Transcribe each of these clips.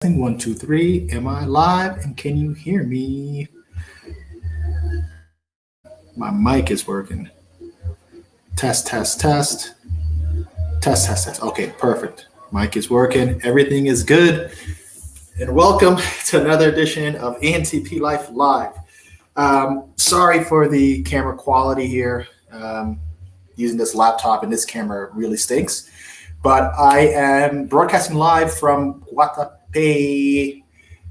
One, two, three. Am I live? And can you hear me? My mic is working. Test, test, test. Test, test, test. Okay, perfect. Mic is working. Everything is good. And welcome to another edition of ENTP Life Live. Sorry for the camera quality here. Using this laptop and this camera really stinks. But I am broadcasting live from Guatapé,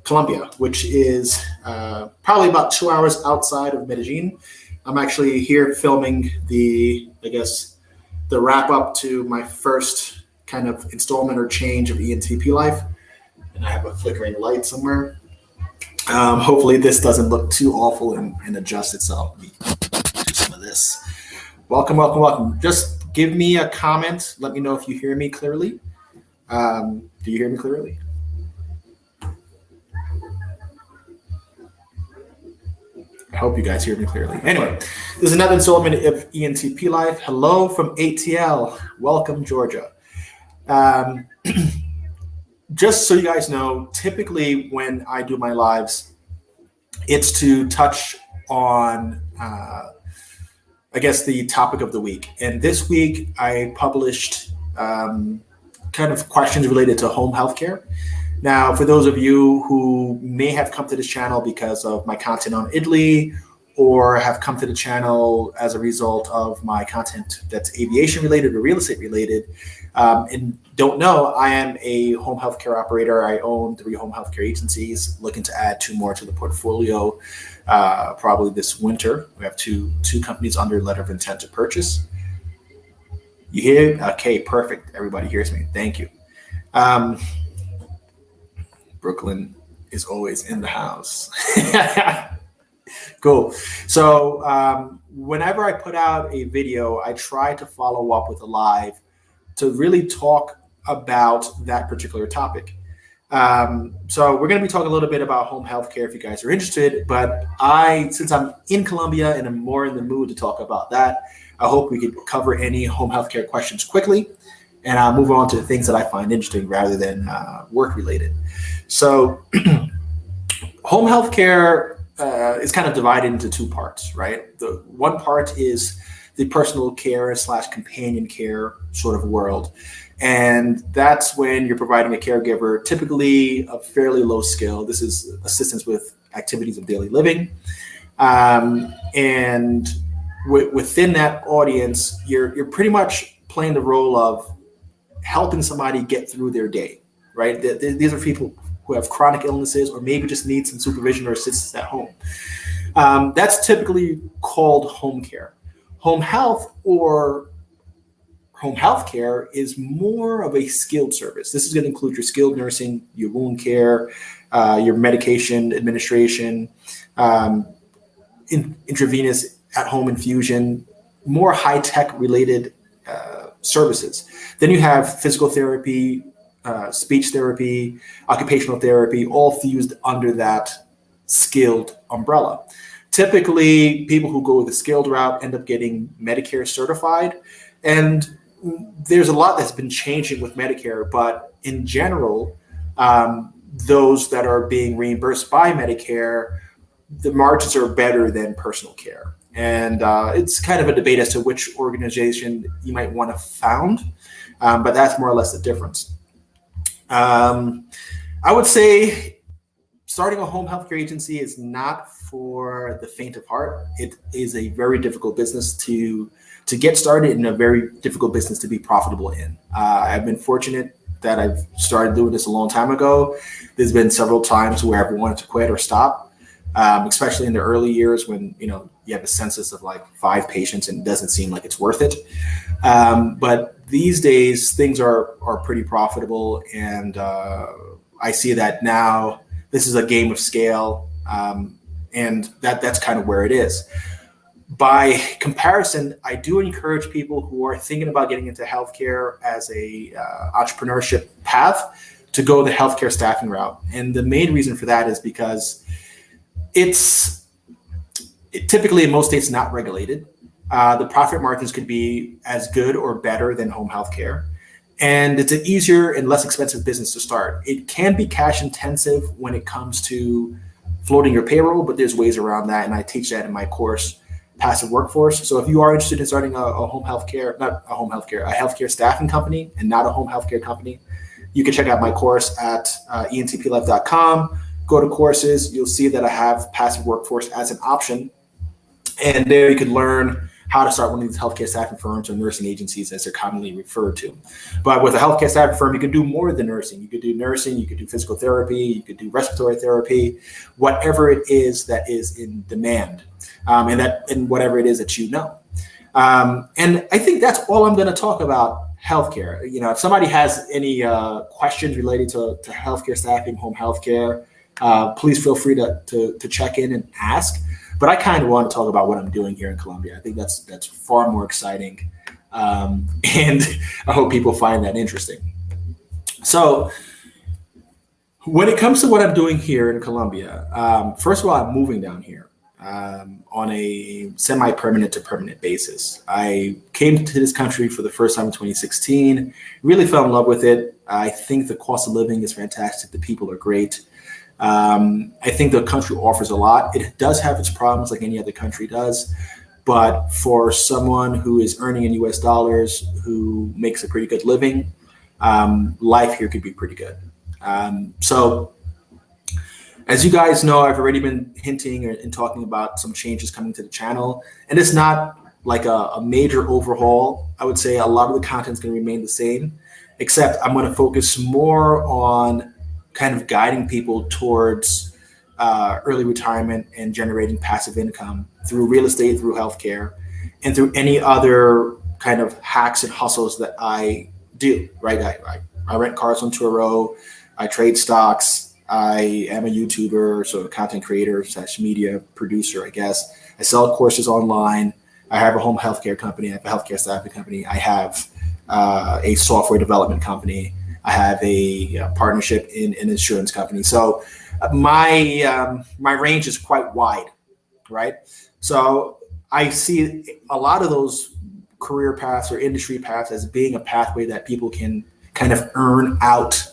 Colombia, which is probably about 2 hours outside of Medellin. I'm actually here filming the wrap up to my first kind of installment or change of ENTP Life. And I have a flickering light somewhere. Hopefully this doesn't look too awful and adjust itself. Let me do some of this. Welcome, welcome, welcome. Just give me a comment. Let me know if you hear me clearly. Do you hear me clearly? I hope you guys hear me clearly. Anyway, this is another installment of ENTP Life. Hello from ATL. Welcome, Georgia. Just so you guys know, typically when I do my lives, it's to touch on the topic of the week. And this week I published kind of questions related to home healthcare. Now, for those of you who may have come to this channel because of my content on Italy, or have come to the channel as a result of my content that's aviation related or real estate related, and don't know, I am a home healthcare operator. I own 3 home healthcare agencies, looking to add 2 more to the portfolio probably this winter. We have two companies under letter of intent to purchase. You hear? Okay, perfect. Everybody hears me. Thank you. Brooklyn is always in the house. Cool. So whenever I put out a video, I try to follow up with a live to really talk about that particular topic. So we're going to be talking a little bit about home healthcare if you guys are interested, but since I'm in Colombia and I'm more in the mood to talk about that, I hope we could cover any home healthcare questions quickly, and I'll move on to the things that I find interesting rather than work related. So home healthcare is kind of divided into 2 parts, right? The one part is the personal care / companion care sort of world. And that's when you're providing a caregiver, typically of fairly low skill. This is assistance with activities of daily living. And within that audience, you're pretty much playing the role of helping somebody get through their day, right? These are people who have chronic illnesses or maybe just need some supervision or assistance at home. That's typically called home care. Home health or home health care is more of a skilled service. This is going to include your skilled nursing, your wound care, your medication administration, intravenous at-home infusion, more high-tech related services. Then you have physical therapy, speech therapy, occupational therapy, all fused under that skilled umbrella. Typically, people who go the skilled route end up getting Medicare certified. And there's a lot that's been changing with Medicare, but in general, those that are being reimbursed by Medicare, the margins are better than personal care. And it's kind of a debate as to which organization you might want to found, but that's more or less the difference. I would say starting a home healthcare agency is not for the faint of heart. It is a very difficult business to get started and a very difficult business to be profitable in. I've been fortunate that I've started doing this a long time ago. There's been several times where I've wanted to quit or stop, especially in the early years when you have a census of like 5 patients and it doesn't seem like it's worth it. But these days things are pretty profitable, and I see that now this is a game of scale, and that's kind of where it is. By comparison, I do encourage people who are thinking about getting into healthcare as a entrepreneurship path to go the healthcare staffing route. And the main reason for that is because it typically in most states not regulated. The profit margins could be as good or better than home healthcare. And it's an easier and less expensive business to start. It can be cash intensive when it comes to floating your payroll, but there's ways around that. And I teach that in my course, Passive Workforce. So if you are interested in starting a healthcare staffing company and not a home healthcare company, you can check out my course at entplife.com. Go to courses. You'll see that I have Passive Workforce as an option. And there you can learn how to start one of these healthcare staffing firms or nursing agencies, as they're commonly referred to. But with a healthcare staffing firm, you can do more than nursing. You could do nursing, you could do physical therapy, you could do respiratory therapy, whatever it is that is in demand, and whatever it is that you know. And I think that's all I'm going to talk about healthcare. If somebody has any questions related to healthcare staffing, home healthcare, please feel free to check in and ask. But I kind of want to talk about what I'm doing here in Colombia. I think that's far more exciting. And I hope people find that interesting. So when it comes to what I'm doing here in Colombia, first of all, I'm moving down here on a semi-permanent to permanent basis. I came to this country for the first time in 2016, really fell in love with it. I think the cost of living is fantastic. The people are great. I think the country offers a lot. It does have its problems like any other country does, but for someone who is earning in US dollars, who makes a pretty good living, life here could be pretty good. So as you guys know, I've already been hinting and talking about some changes coming to the channel, and it's not like a major overhaul. I would say a lot of the content is going to remain the same, except I'm going to focus more on kind of guiding people towards early retirement and generating passive income through real estate, through healthcare, and through any other kind of hacks and hustles that I do, right? I rent cars on Turo, I trade stocks, I am a YouTuber, so a content creator / media producer, I guess. I sell courses online. I have a home healthcare company. I have a healthcare staffing company. I have a software development company. I have a partnership in an insurance company. So my range is quite wide, right? So I see a lot of those career paths or industry paths as being a pathway that people can kind of earn out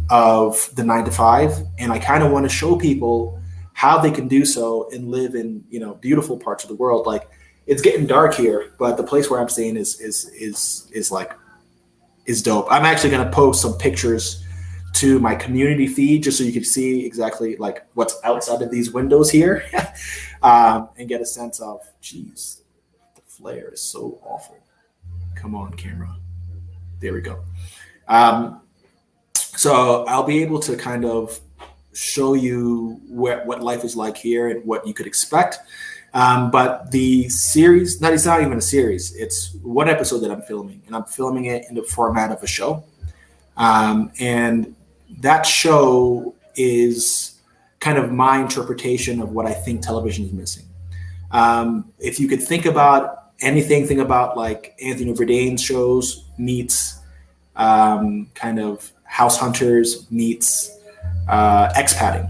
of the 9 to 5. And I kind of want to show people how they can do so and live in, beautiful parts of the world. Like, it's getting dark here, but the place where I'm staying is dope. I'm actually going to post some pictures to my community feed just so you can see exactly like what's outside of these windows here and get a sense of, geez, the flare is so awful. Come on, camera. There we go. So I'll be able to kind of show you what life is like here and what you could expect. But the series, it's not even a series. It's one episode that I'm filming, and I'm filming it in the format of a show. And that show is kind of my interpretation of what I think television is missing. If you could think about anything, think about like Anthony Bourdain's shows meets kind of House Hunters meets expatting,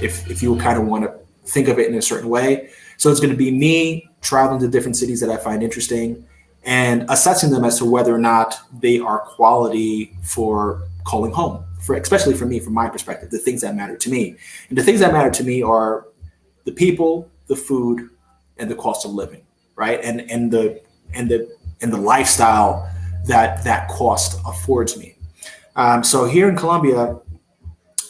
if you kind of want to think of it in a certain way. So it's going to be me traveling to different cities that I find interesting and assessing them as to whether or not they are quality for calling home, especially for me, from my perspective, the things that matter to me. And the things that matter to me are the people, the food, and the cost of living, right? And the lifestyle that cost affords me. So here in Colombia,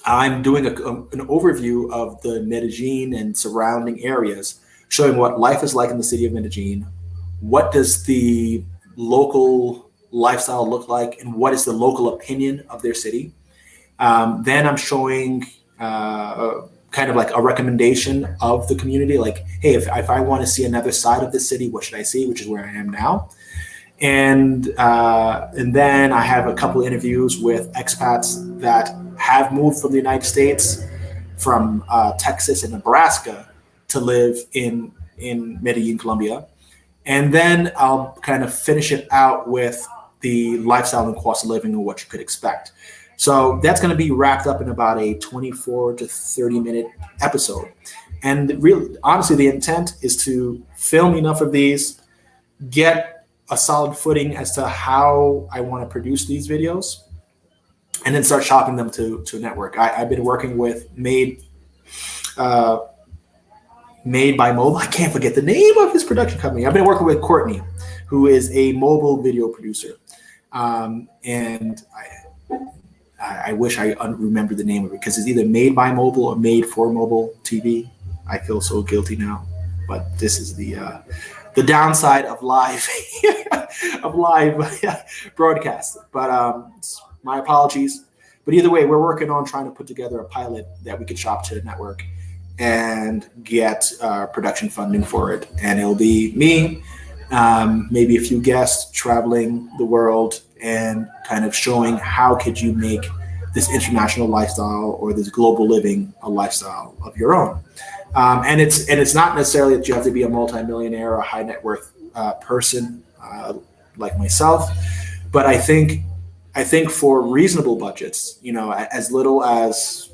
I'm doing an overview of the Medellin and surrounding areas, showing what life is like in the city of Medellin, what does the local lifestyle look like, and what is the local opinion of their city. Then I'm showing kind of like a recommendation of the community, like, hey, if I want to see another side of the city, what should I see, which is where I am now. And then I have a couple of interviews with expats that have moved from the United States, from Texas and Nebraska, to live in Medellin, Colombia. And then I'll kind of finish it out with the lifestyle and cost of living and what you could expect. So that's going to be wrapped up in about a 24 to 30 minute episode. And really, honestly, the intent is to film enough of these, get a solid footing as to how I want to produce these videos, and then start shopping them to a network. I've been working with Made by Mobile. I can't forget the name of his production company. I've been working with Courtney, who is a mobile video producer. And I wish I remember the name of it, because it's either Made by Mobile or Made for Mobile TV. I feel so guilty now, but this is the downside of live broadcast. But my apologies. But either way, we're working on trying to put together a pilot that we could shop to the network and get production funding for it. And it'll be me, maybe a few guests traveling the world and kind of showing how could you make this international lifestyle or this global living a lifestyle of your own. And it's not necessarily that you have to be a multimillionaire or a high net worth person like myself, but I think for reasonable budgets, as little as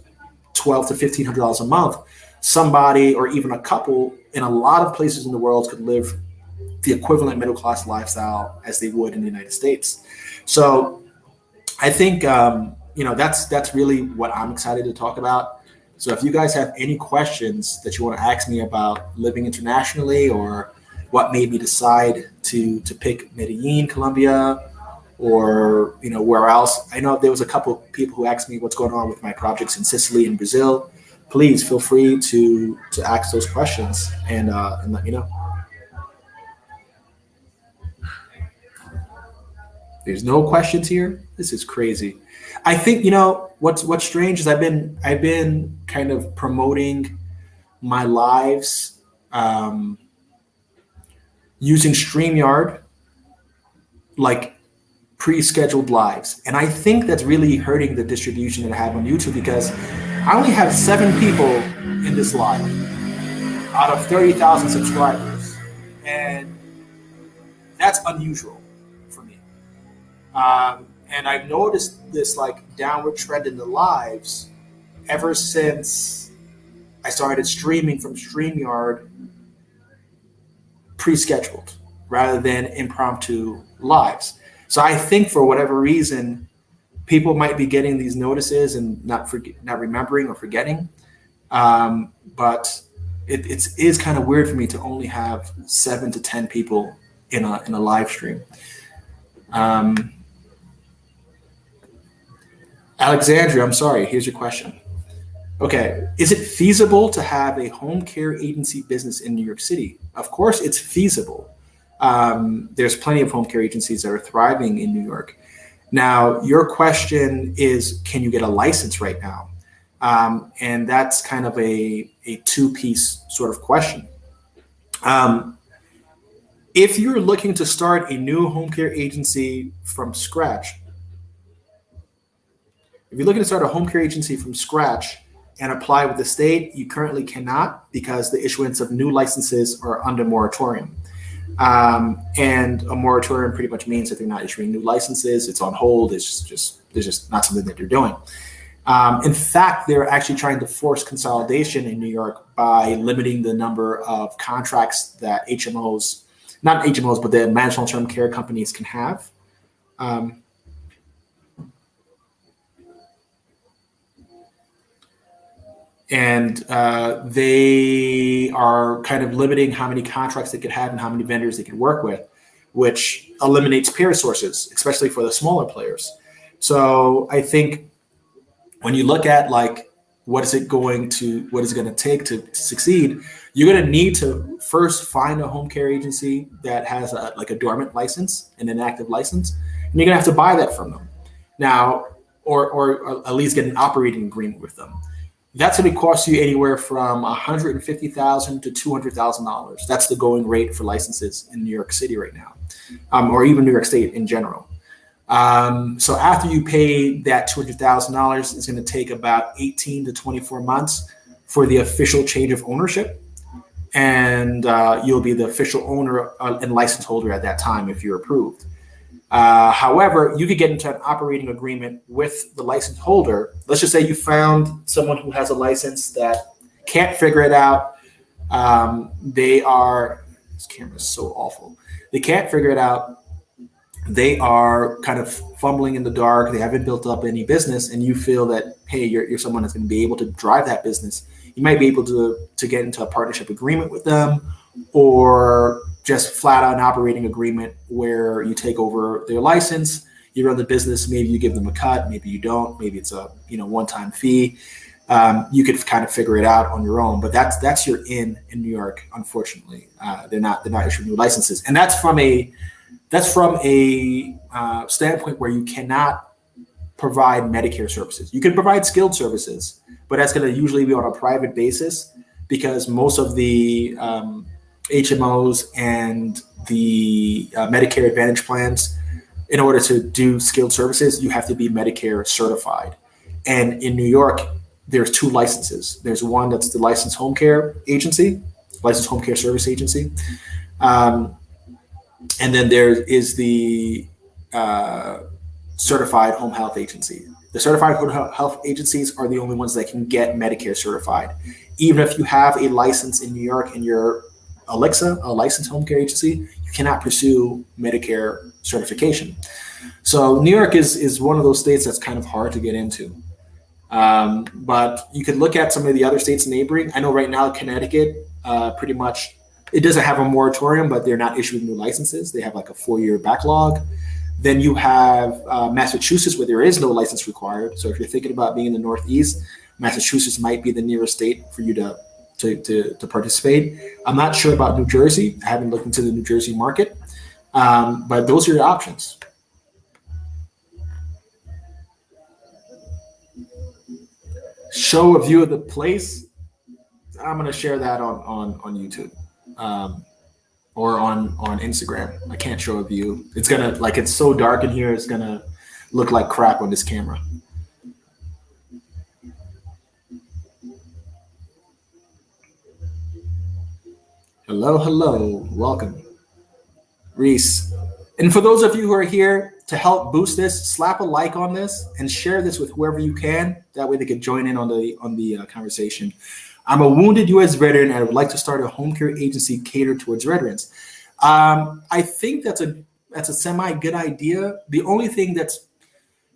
$1,200 to $1,500 a month, somebody or even a couple in a lot of places in the world could live the equivalent middle class lifestyle as they would in the United States. So I think that's really what I'm excited to talk about. So if you guys have any questions that you want to ask me about living internationally, or what made me decide to pick Medellin, Colombia, or where else. I know there was a couple people who asked me what's going on with my projects in Sicily and Brazil. Please feel free to ask those questions and let me know. There's no questions here. This is crazy. I think what's strange is I've been kind of promoting my lives using Streamyard, like pre-scheduled lives, and I think that's really hurting the distribution that I have on YouTube, because I only have 7 people in this live out of 30,000 subscribers, and that's unusual for me. And I've noticed this like downward trend in the lives ever since I started streaming from Streamyard pre-scheduled rather than impromptu lives. So I think for whatever reason, people might be getting these notices and not remembering or forgetting. But it is kind of weird for me to only have 7 to 10 people in a live stream. Alexandria, I'm sorry. Here's your question. Okay, is it feasible to have a home care agency business in New York City? Of course, it's feasible. There's plenty of home care agencies that are thriving in New York. Now, your question is, can you get a license right now? And that's kind of a two-piece sort of question. If you're looking to start a new home care agency from scratch, if you're looking to start a home care agency from scratch and apply with the state, you currently cannot, because the issuance of new licenses are under moratorium. And a moratorium pretty much means that they're not issuing new licenses. It's on hold. It's just not something that they're doing. In fact, they're actually trying to force consolidation in New York by limiting the number of contracts that not HMOs, but the managed long-term care companies can have. And they are kind of limiting how many contracts they could have and how many vendors they could work with, which eliminates peer sources, especially for the smaller players. So I think when you look at like what is it going to take to succeed, you're going to need to first find a home care agency that has a dormant license and an active license, and you're going to have to buy that from them now, or at least get an operating agreement with them. That's going to cost you anywhere from $150,000 to $200,000. That's the going rate for licenses in New York City right now, or even New York State in general. So after you pay that $200,000, it's going to take about 18 to 24 months for the official change of ownership. And you'll be the official owner and license holder at that time if you're approved. However, you could get into an operating agreement with the license holder. Let's just say you found someone who has a license that can't figure it out. This camera is so awful. They can't figure it out. they are kind of fumbling in the dark. They haven't built up any business, and you feel that, hey, you're someone that's going to be able to drive that business. You might be able to get into a partnership agreement with them, or just flat out an operating agreement where you take over their license, you run the business. Maybe you give them a cut, maybe you don't. Maybe it's a one-time fee. You could kind of figure it out on your own, but that's your in New York. Unfortunately, they're not issuing new licenses, and that's from a standpoint where you cannot provide Medicare services. You can provide skilled services, but that's going to usually be on a private basis, because most of the HMOs and the Medicare Advantage plans, in order to do skilled services, you have to be Medicare certified. And in New York, there's two licenses. There's one that's the licensed home care service agency. And then there is the certified home health agency. The certified home health agencies are the only ones that can get Medicare certified. Even if you have a license in New York and you're a licensed home care agency, you cannot pursue Medicare certification. So New York is one of those states that's kind of hard to get into. But you could look at some of the other states neighboring. I know right now Connecticut, pretty much, it doesn't have a moratorium, but they're not issuing new licenses. They have like a 4-year backlog. Then you have Massachusetts, where there is no license required. So if you're thinking about being in the Northeast, Massachusetts might be the nearest state for you to participate. I'm not sure about New Jersey. I haven't looked into the New Jersey market, but those are your options. Show a view of the place. I'm going to share that on YouTube or on Instagram. I can't show a view. It's going to, it's so dark in here, it's going to look like crap on this camera. Hello, welcome, Reese. And for those of you who are here to help boost this, slap a like on this and share this with whoever you can. That way they can join in on the conversation. I'm a wounded U.S. veteran, and I would like to start a home care agency catered towards veterans. I think that's a semi good idea. The only thing that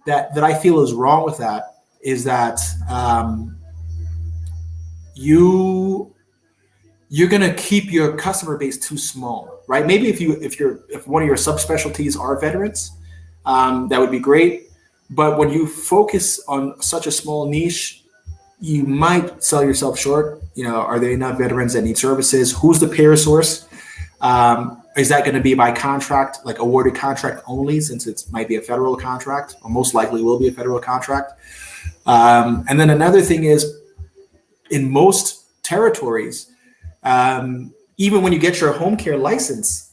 I feel is wrong with that is that you're gonna keep your customer base too small, right? Maybe if one of your subspecialties are veterans, that would be great. But when you focus on such a small niche, you might sell yourself short. Are there enough veterans that need services? Who's the payer source? Is that going to be by contract, like awarded contract only, since it might be a federal contract, or most likely will be a federal contract? And then another thing is, in most territories, even when you get your home care license,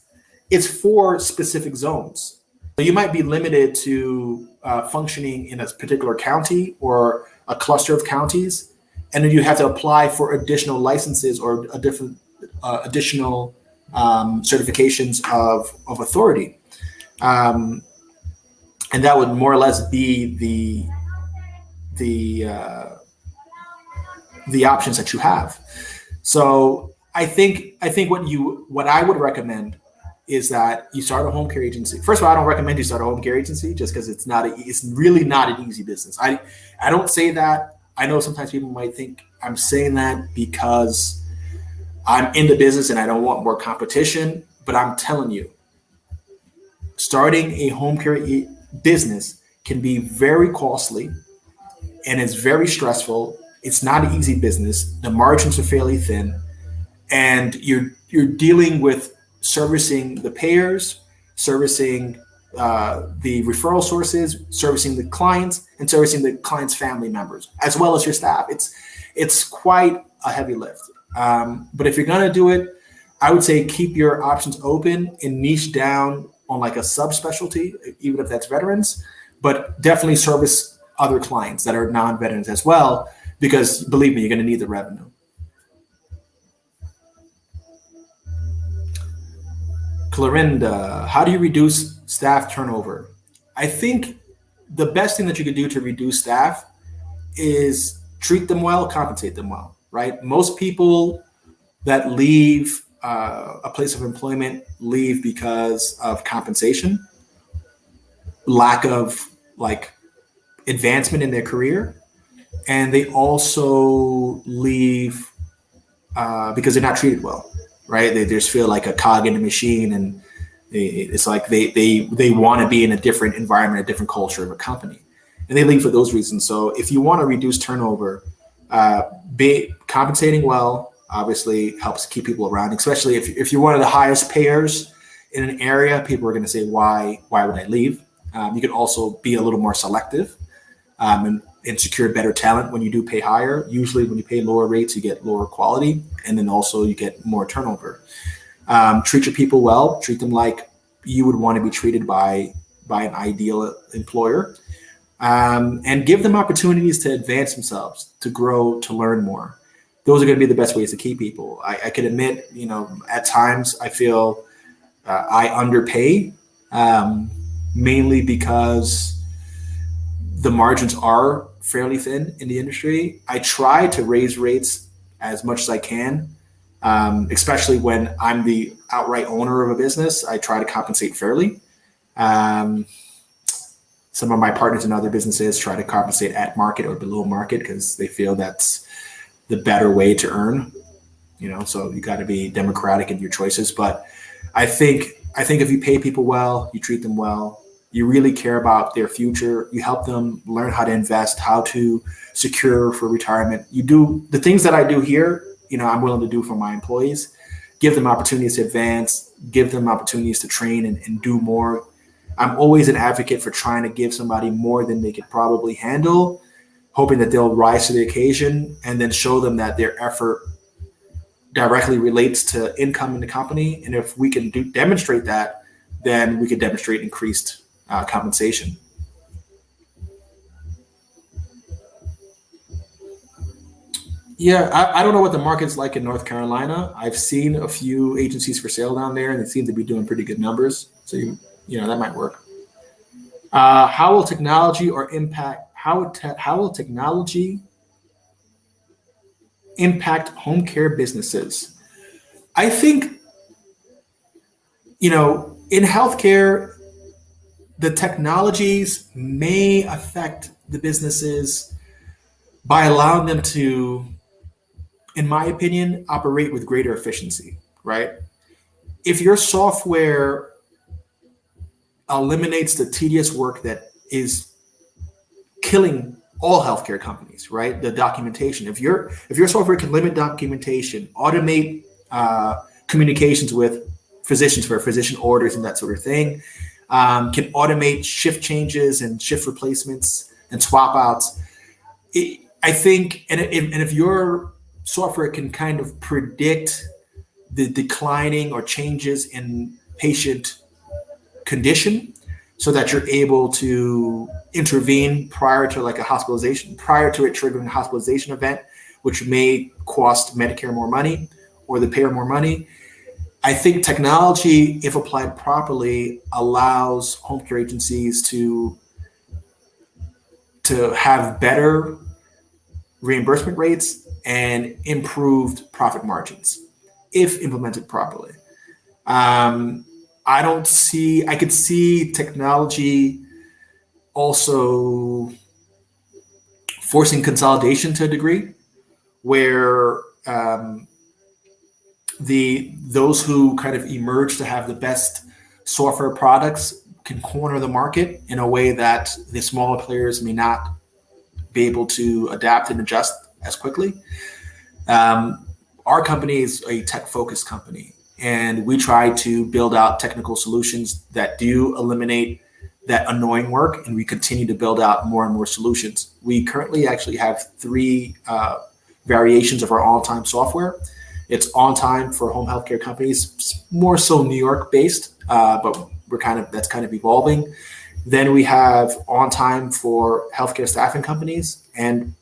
it's for specific zones. So you might be limited to functioning in a particular county or a cluster of counties, and then you have to apply for additional licenses or additional certifications of authority, and that would more or less be the options that you have. So I think what I would recommend is that you start a home care agency. First of all, I don't recommend you start a home care agency just because it's really not an easy business. I don't say that. I know sometimes people might think I'm saying that because I'm in the business and I don't want more competition, but I'm telling you, starting a home care business can be very costly and it's very stressful. It's not an easy business. The margins are fairly thin, and you're dealing with servicing the payers, servicing the referral sources, servicing the clients, and servicing the client's family members, as well as your staff. It's quite a heavy lift. But if you're gonna do it, I would say keep your options open and niche down on like a subspecialty, even if that's veterans, but definitely service other clients that are non-veterans as well, because believe me, you're gonna need the revenue. Clarinda, how do you reduce staff turnover? I think the best thing that you could do to reduce staff is treat them well, compensate them well, right? Most people that leave a place of employment leave because of compensation lack of like advancement in their career, and they also leave because they're not treated well, right? They just feel like a cog in the machine, and it's like they want to be in a different environment, a different culture of a company, and they leave for those reasons. So if you want to reduce turnover, be compensating well obviously helps keep people around, especially if you're one of the highest payers in an area. People are going to say, why would I leave? You can also be a little more selective and secure better talent when you do pay higher. Usually when you pay lower rates, you get lower quality, and then also you get more turnover. Treat your people well, treat them like you would want to be treated by an ideal employer, and give them opportunities to advance themselves, to grow, to learn more. Those are going to be the best ways to keep people. I can admit, at times I feel I underpay, mainly because the margins are fairly thin in the industry. I try to raise rates as much as I can, especially when I'm the outright owner of a business. I try to compensate fairly. Some of my partners in other businesses try to compensate at market or below market because they feel that's the better way to earn. So you got to be democratic in your choices. But I think if you pay people well, you treat them well, you really care about their future, you help them learn how to invest, how to secure for retirement. You do the things that I do here, I'm willing to do for my employees. Give them opportunities to advance, give them opportunities to train and do more. I'm always an advocate for trying to give somebody more than they could probably handle, hoping that they'll rise to the occasion, and then show them that their effort directly relates to income in the company. And if we can demonstrate that, then we can demonstrate increased compensation. Yeah, I don't know what the market's like in North Carolina. I've seen a few agencies for sale down there, and they seem to be doing pretty good numbers. So that might work. How will technology impact home care businesses? I think in healthcare, the technologies may affect the businesses by allowing them to, in my opinion, operate with greater efficiency, right? If your software eliminates the tedious work that is killing all healthcare companies, right? The documentation. If your software can limit documentation, automate communications with physicians for physician orders and that sort of thing, can automate shift changes and shift replacements and swap outs. I think, and if your software can kind of predict the declining or changes in patient condition so that you're able to intervene prior to like a hospitalization, prior to it triggering a hospitalization event, which may cost Medicare more money or the payer more money. I think technology, if applied properly, allows home care agencies to have better reimbursement rates and improved profit margins if implemented properly. I could see technology also forcing consolidation to a degree where those who kind of emerge to have the best software products can corner the market in a way that the smaller players may not be able to adapt and adjust as quickly. Our company is a tech-focused company, and we try to build out technical solutions that do eliminate that annoying work, and we continue to build out more and more solutions. We currently actually have 3 variations of our on-time software. It's on time for home healthcare companies, more so New York based, but that's kind of evolving. Then we have on time for healthcare staffing companies and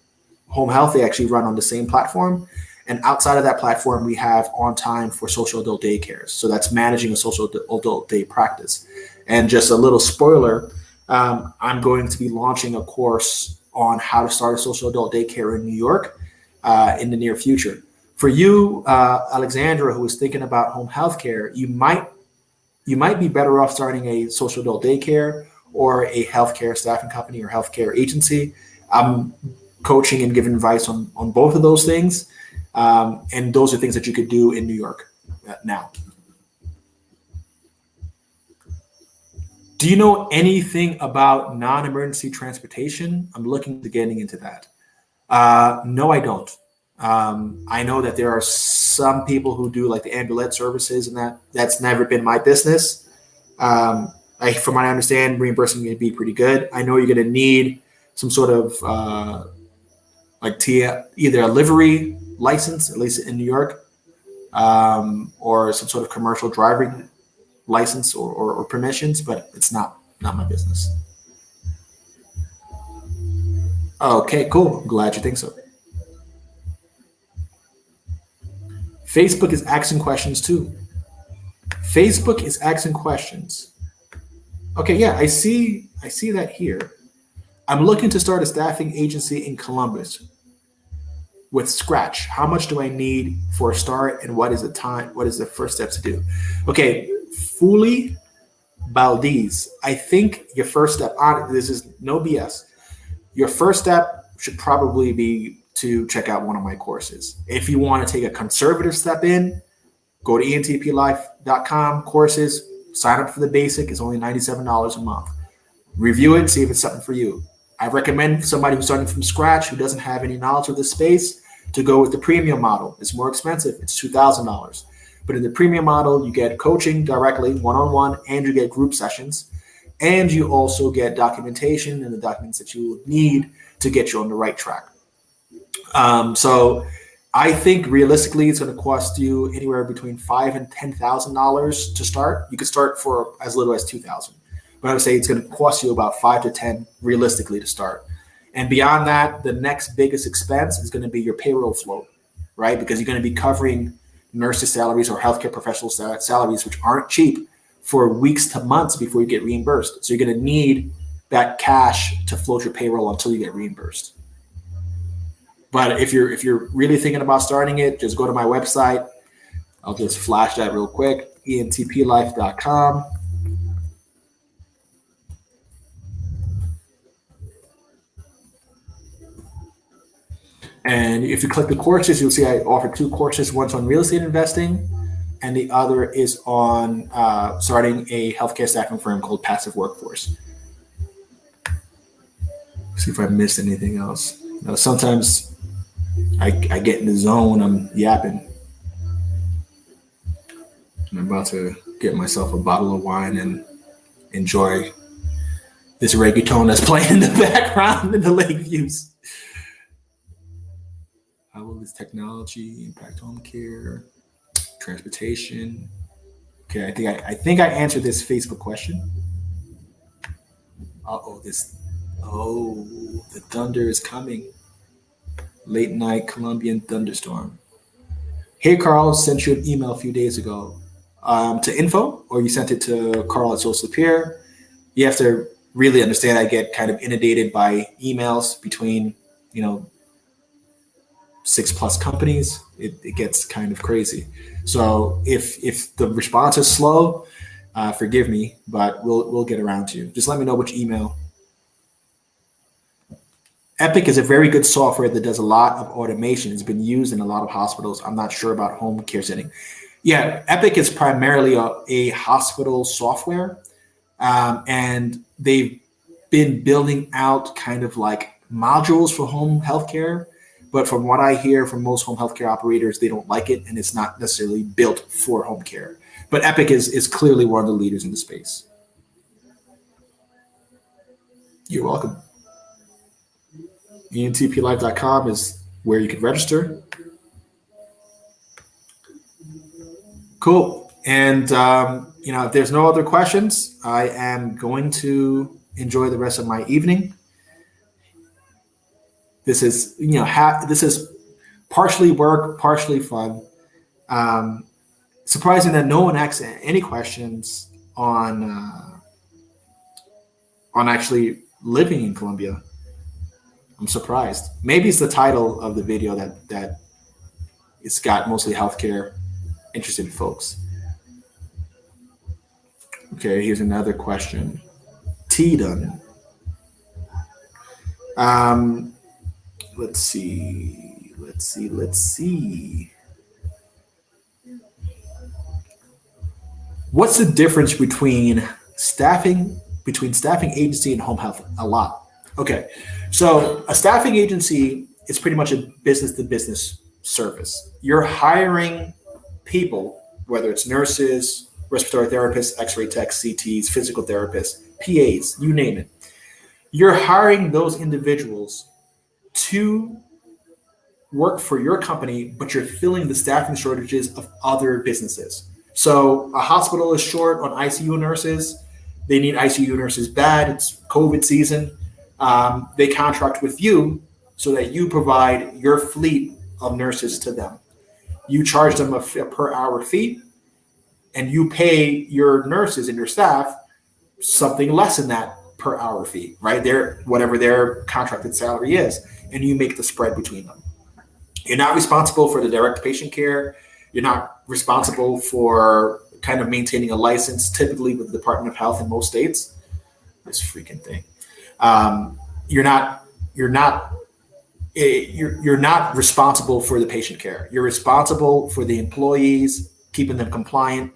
home health. They actually run on the same platform. And outside of that platform, we have on time for social adult daycares. So that's managing a social adult day practice. And just a little spoiler, I'm going to be launching a course on how to start a social adult daycare in New York in the near future. For you, Alexandra, who is thinking about home health care, you might be better off starting a social adult daycare or a healthcare staffing company or healthcare agency. I'm coaching and giving advice on both of those things. And those are things that you could do in New York now. Do you know anything about non-emergency transportation? I'm looking to getting into that. No, I don't. I know that there are some people who do like the ambulance services, and that's never been my business. From what I understand, reimbursement can be pretty good. I know you're going to need some sort of either a livery license, at least in New York, or some sort of commercial driving license or permissions, but it's not my business. Okay, cool. I'm glad you think so. Facebook is asking questions too. Facebook is asking questions. Okay, yeah, I see that here. I'm looking to start a staffing agency in Columbus with scratch. How much do I need for a start, and what is the first steps to do? Okay, Fuli Baldiz, I think your first step, this is no BS. Your first step should probably be to check out one of my courses. If you want to take a conservative step in, go to entplife.com courses, sign up for the basic. It's only $97 a month. Review it, see if it's something for you. I recommend somebody who's starting from scratch, who doesn't have any knowledge of this space, to go with the premium model. It's more expensive. It's $2,000. But in the premium model, you get coaching directly, one-on-one, and you get group sessions. And you also get documentation and the documents that you need to get you on the right track. So I think realistically, it's going to cost you anywhere between $5,000 and $10,000 to start. You could start for as little as $2,000, but I would say it's going to cost you about $5,000 to $10,000 realistically to start. And beyond that, the next biggest expense is going to be your payroll float, right? Because you're going to be covering nurses' salaries or healthcare professionals' salaries, which aren't cheap, for weeks to months before you get reimbursed. So you're going to need that cash to float your payroll until you get reimbursed. But if you're really thinking about starting it, just go to my website. I'll just flash that real quick, entplife.com. And if you click the courses, you'll see I offer 2 courses. One's on real estate investing, and the other is on starting a healthcare staffing firm called Passive Workforce. See if I missed anything else. Now, sometimes I get in the zone, I'm yapping. I'm about to get myself a bottle of wine and enjoy this reggaeton that's playing in the background in the lake views. How will this technology impact home care, transportation? Okay, I think I answered this Facebook question. The thunder is coming. Late night Colombian thunderstorm. Hey, Carl, sent you an email a few days ago to info, or you sent it to Carl at Social Peer. You have to really understand I get kind of inundated by emails between, 6+ companies. It gets kind of crazy. So if the response is slow, forgive me, but we'll get around to you. Just let me know which email. Epic is a very good software that does a lot of automation. It's been used in a lot of hospitals. I'm not sure about home care setting. Yeah, Epic is primarily a hospital software, and they've been building out kind of like modules for home healthcare. But from what I hear from most home healthcare operators, they don't like it, and it's not necessarily built for home care. But Epic is clearly one of the leaders in the space. You're welcome. entplife.com is where you can register. Cool. And, if there's no other questions, I am going to enjoy the rest of my evening. This is, this is partially work, partially fun. Surprising that no one asked any questions on actually living in Colombia. I'm surprised. Maybe it's the title of the video that it's got mostly healthcare interested folks. Okay, here's another question. T done. Let's see. What's the difference between staffing agency and home health? A lot. Okay. So a staffing agency is pretty much a business to business service. You're hiring people, whether it's nurses, respiratory therapists, x-ray techs, CTs, physical therapists, PAs, you name it. You're hiring those individuals to work for your company, but you're filling the staffing shortages of other businesses. So a hospital is short on ICU nurses. They need ICU nurses bad. It's COVID season. They contract with you so that you provide your fleet of nurses to them. You charge them a per hour fee, and you pay your nurses and your staff something less than that per hour fee, right? Whatever their contracted salary is, and you make the spread between them. You're not responsible for the direct patient care. You're not responsible for kind of maintaining a license, typically with the Department of Health in most states. This freaking thing. You're not responsible for the patient care. You're responsible for the employees, keeping them compliant,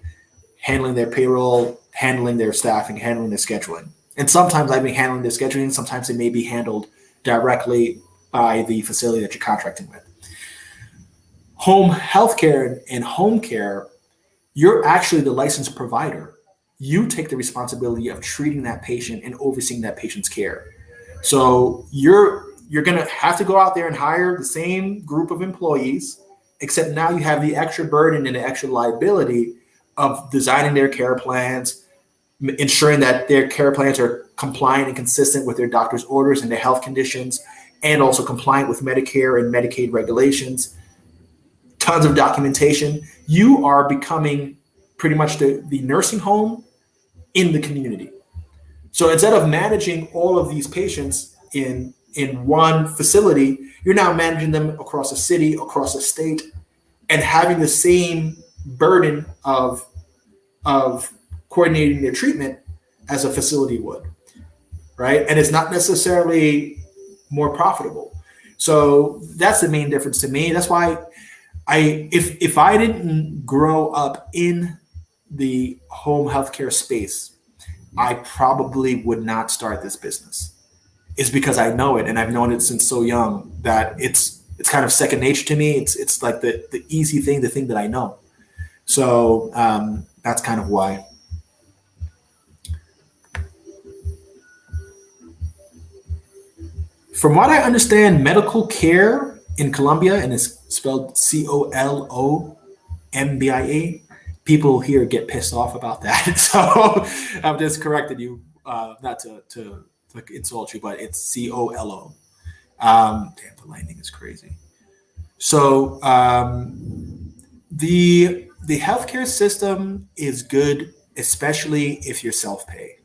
handling their payroll, handling their staffing, handling their scheduling. And sometimes I mean handling their scheduling. Sometimes it may be handled directly by the facility that you're contracting with. Home healthcare and home care, you're actually the licensed provider. You take the responsibility of treating that patient and overseeing that patient's care. So you're going to have to go out there and hire the same group of employees, except now you have the extra burden and the extra liability of designing their care plans, ensuring that their care plans are compliant and consistent with their doctor's orders and their health conditions, and also compliant with Medicare and Medicaid regulations. Tons of documentation. You are becoming pretty much the nursing home in the community. So instead of managing all of these patients in one facility, you're now managing them across a city, across a state, and having the same burden of coordinating their treatment as a facility would, right? And it's not necessarily more profitable. So that's the main difference to me. That's why if I didn't grow up in the home healthcare space, I probably would not start this business. It's because I know it, and I've known it since so young that it's kind of second nature to me. It's like the easy thing, the thing that I know. So that's kind of why. From what I understand, medical care in Colombia, and it's spelled Colombia, people here get pissed off about that. So I've just corrected you, not to insult you, but it's COLO. Damn, the lightning is crazy. So the healthcare system is good, especially if you're self-pay.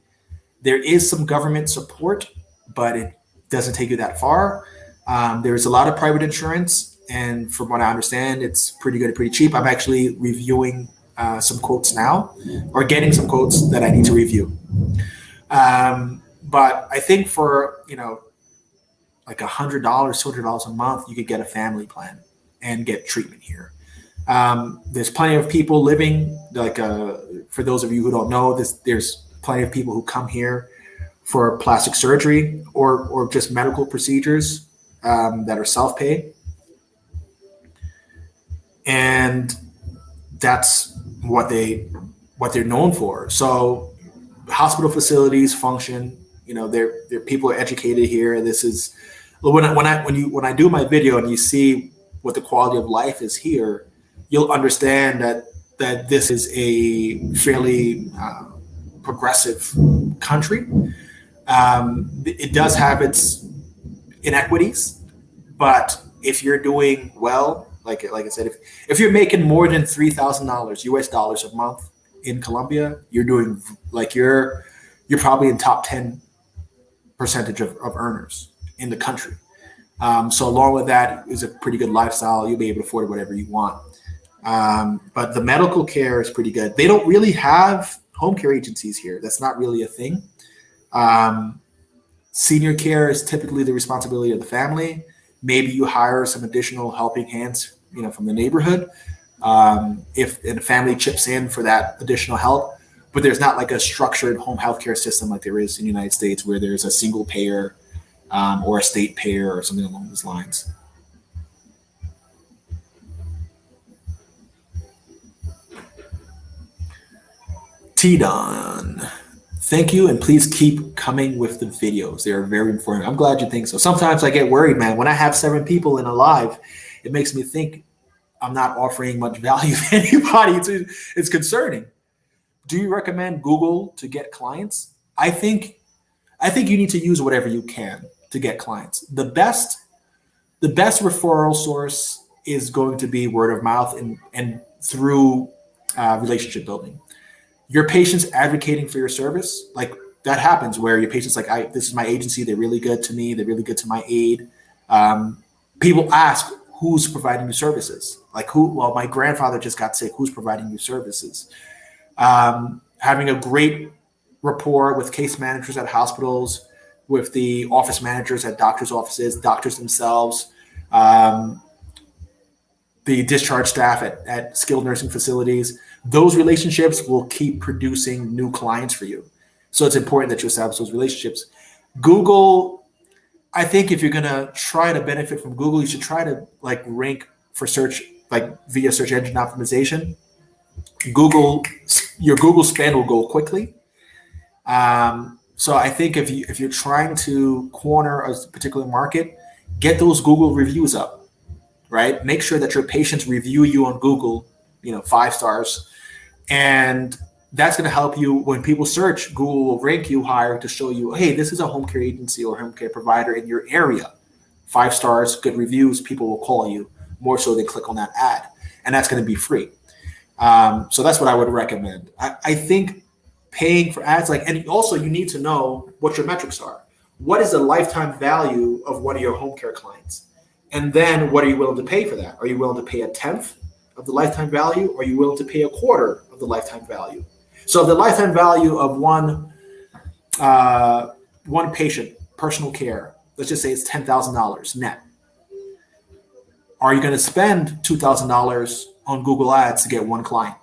There is some government support, but it doesn't take you that far. There's a lot of private insurance, and from what I understand, it's pretty good and pretty cheap. I'm actually reviewing some quotes now, or getting some quotes that I need to review. But I think for like $100, $200 a month, you could get a family plan and get treatment here. There's plenty of people living, like for those of you who don't know, there's plenty of people who come here for plastic surgery or just medical procedures that are self-pay. And that's what they're known for. So hospital facilities function, their people are educated here. This is when I do my video and you see what the quality of life is here, you'll understand that this is a fairly progressive country. It does have its inequities, but if you're doing well, like I said, if you're making more than $3,000 US dollars a month in Colombia, you're doing you're probably in top 10 percentage of earners in the country. So along with that is a pretty good lifestyle. You'll be able to afford whatever you want. But the medical care is pretty good. They don't really have home care agencies here. That's not really a thing. Senior care is typically the responsibility of the family. Maybe you hire some additional helping hands, from the neighborhood. If the family chips in for that additional help, but there's not like a structured home healthcare system like there is in the United States, where there's a single payer or a state payer or something along those lines. T-Don, thank you, and please keep coming with the videos. They are very informative. I'm glad you think so. Sometimes I get worried, man. When I have 7 people in a live, it makes me think I'm not offering much value to anybody. It's concerning. Do you recommend Google to get clients? I think you need to use whatever you can to get clients. The best referral source is going to be word of mouth and through relationship building. Your patients advocating for your service, like that happens where your patients like, this is my agency. They're really good to me. They're really good to my aide. People ask, who's providing you services? Like who? Well, my grandfather just got sick. Who's providing you services? Having a great rapport with case managers at hospitals, with the office managers at doctors' offices, doctors themselves, the discharge staff at skilled nursing facilities. Those relationships will keep producing new clients for you. So it's important that you establish those relationships. Google, I think if you're going to try to benefit from Google, you should try to like rank for search, like via search engine optimization. Your Google spend will go quickly. So I think if you're trying to corner a particular market, get those Google reviews up, right? Make sure that your patients review you on Google, 5 stars. And that's going to help you when people search. Google will rank you higher to show you, hey, this is a home care agency or home care provider in your area. 5 stars, good reviews, people will call you more so they click on that ad. And that's going to be free. So that's what I would recommend. I think paying for ads, and also you need to know what your metrics are. What is the lifetime value of one of your home care clients? And then what are you willing to pay for that? Are you willing to pay 1/10 of the lifetime value? Or are you willing to pay 1/4 of the lifetime value? So if the lifetime value of one patient, personal care, let's just say it's $10,000 net. Are you going to spend $2,000 on Google Ads to get one client?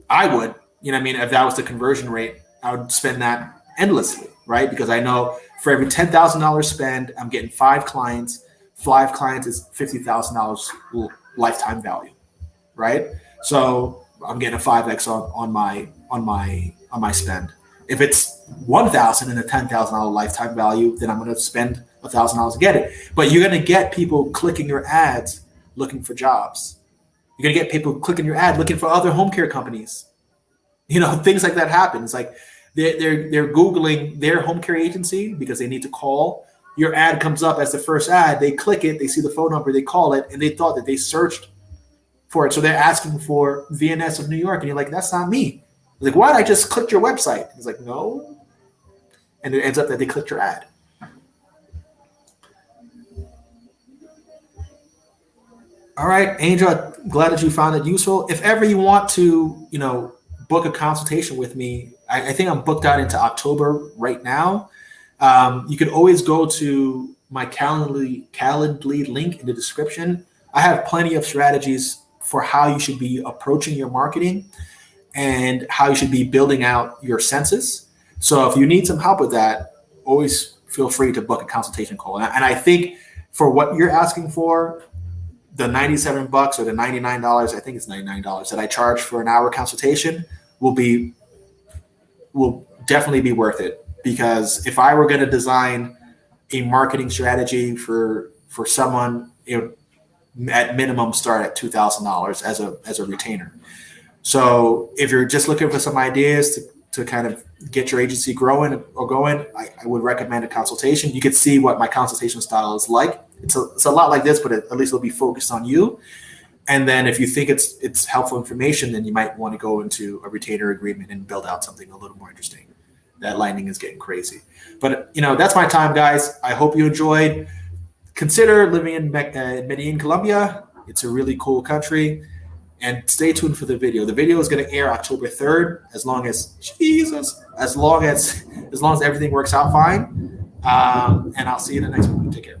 I would. If that was the conversion rate, I would spend that endlessly, right? Because I know for every $10,000 spend, I'm getting 5 clients. 5 clients is $50,000 lifetime value, right? So I'm getting a 5x on my spend. If it's $1,000 and a $10,000 lifetime value, then I'm going to spend $1,000 to get it. But you're going to get people clicking your ads looking for jobs. You're going to get people clicking your ad looking for other home care companies. Things like that happen. It's like they're Googling their home care agency because they need to call. Your ad comes up as the first ad. They click it. They see the phone number. They call it. And they thought that they searched for it. So they're asking for VNS of New York. And you're like, that's not me. Like, what? I just clicked your website. It's like, no. And it ends up that they clicked your ad. All right, Angel, glad that you found it useful. If ever you want to, book a consultation with me, I think I'm booked out into October right now. You could always go to my Calendly link in the description. I have plenty of strategies for how you should be approaching your marketing and how you should be building out your census. So if you need some help with that, always feel free to book a consultation call. And I think for what you're asking for, the $97 or the $99, I think it's $99 that I charge for an hour consultation will definitely be worth it. Because if I were going to design a marketing strategy for someone, at minimum start at $2,000 as a retainer. So if you're just looking for some ideas to kind of get your agency growing or going, I would recommend a consultation. You could see what my consultation style is like. It's a lot like this, but at least it'll be focused on you. And then if you think it's helpful information, then you might want to go into a retainer agreement and build out something a little more interesting. That lightning is getting crazy. But, that's my time, guys. I hope you enjoyed. Consider living in Medellin, Colombia. It's a really cool country. And stay tuned for the video. The video is going to air October 3rd, as long as everything works out fine. And I'll see you in the next one. Take care.